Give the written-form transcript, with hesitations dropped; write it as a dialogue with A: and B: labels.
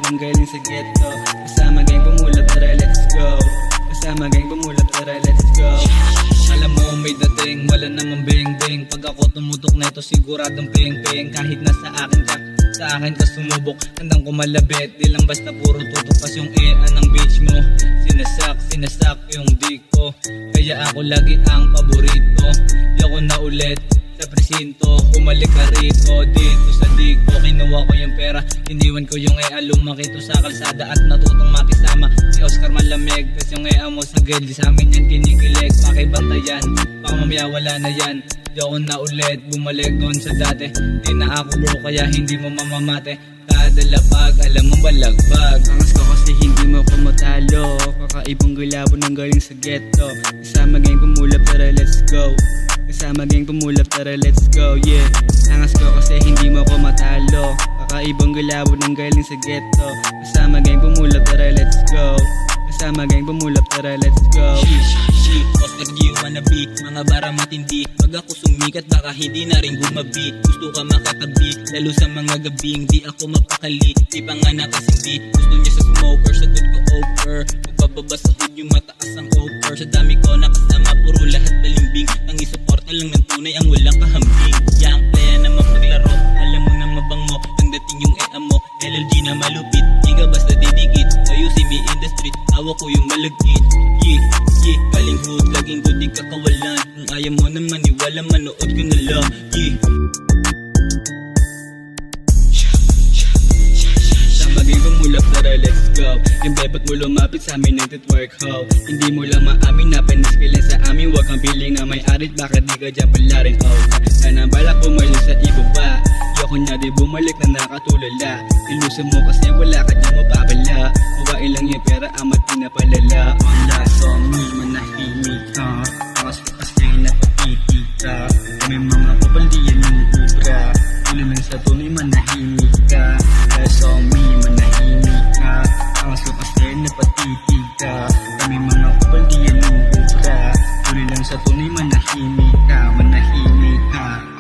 A: ng galing sa ghetto. Kasama gang pumulap, tara let's go. Kasama gang pumulap, tara let's go. Alam mo may dating, wala namang beng-beng. Pag ako tumutok na ito siguradong peng-peng. Kahit nasa akin ka, sa akin ka sumubok, handang kumalabit. Di lang basta puro tutupas yung ng beach mo. Sinasak yung dick ko, kaya ako lagi ang paborito. Di ako na ulit sa presinto, kumalik ka rito. Dito sa dick ko, kinuha ko yung pera, iniwan ko yung lumaki to sa kalsada at natutong makisama si Oscar Malamig. Kas yung mo sa gildi, sa amin yan kinikilig. Pakibantayan, baka mamaya wala na yan. Di ako na ulit bumalik doon sa dati. Di na ako bro, kaya hindi mo mamamate. Kada lapag, alam mo balagbag. Angas ko kasi hindi mo ko matalo. Kakaibang gulabo ng galing sa ghetto. Kasama gang pumulap, tara let's go. Kasama gang pumulap, tara let's go, yeah. Angas ko kasi hindi mo ko matalo. Kakaibang gulabo ng galing sa ghetto. Kasama gang pumulap, tara let's go. Kasama gang pumulap, tara let's go.
B: Oscar, do you wanna be? Mga bara matindi. Pag ako sumikat baka hindi na rin gumabi. Gusto ka makatabi, lalo sa mga gabing di ako mapakali. Di pa nga nakasindi, gusto niya sa smoker, sagot ko over. Pagbababa sa hood yung mataas ang over. Sa dami ko nakasama, puro lahat balimbing. Ang isuporta lang ng tunay ang walang kahambing. Yang playa na mapaglaro, alam mo na mabango. Ang dating yung mo, LLG na malupit. Di ka basta didikit, tayo si me in the street. Hawak ko yung malagkit, yeah, galing hood, laging good, di ka kawalan. Kung ayaw mo na maniwala, manood ko na lang, yeah.
A: Sama gang pumulap, tara let's go. Yung bebot mo lumapit sa amin nagtitwork ho. Hindi mo lang maamin na panispilan sa amin. Huwag kang piling na may arit, bakit di ka dyan pala rin oh. Sana balak bumalik sa ibaba. Yoko niya di bumalik na nakatulala. Ilusin mo kasi wala ka dyan mapapala. Huwain lang yung pera amat pinapalala. Ang laso mo manahimik ka. Angas ko kasi napatitig ka. May mga papaldiyan ng ubra. Ulan lang sa tunay manahimik ka. Laso mo manahimik ka. Angas ko kasi napatitig ka. May mga papaldiyan ng ubra. Ulan lang sa tunay manahimik ka. Manahimik ka.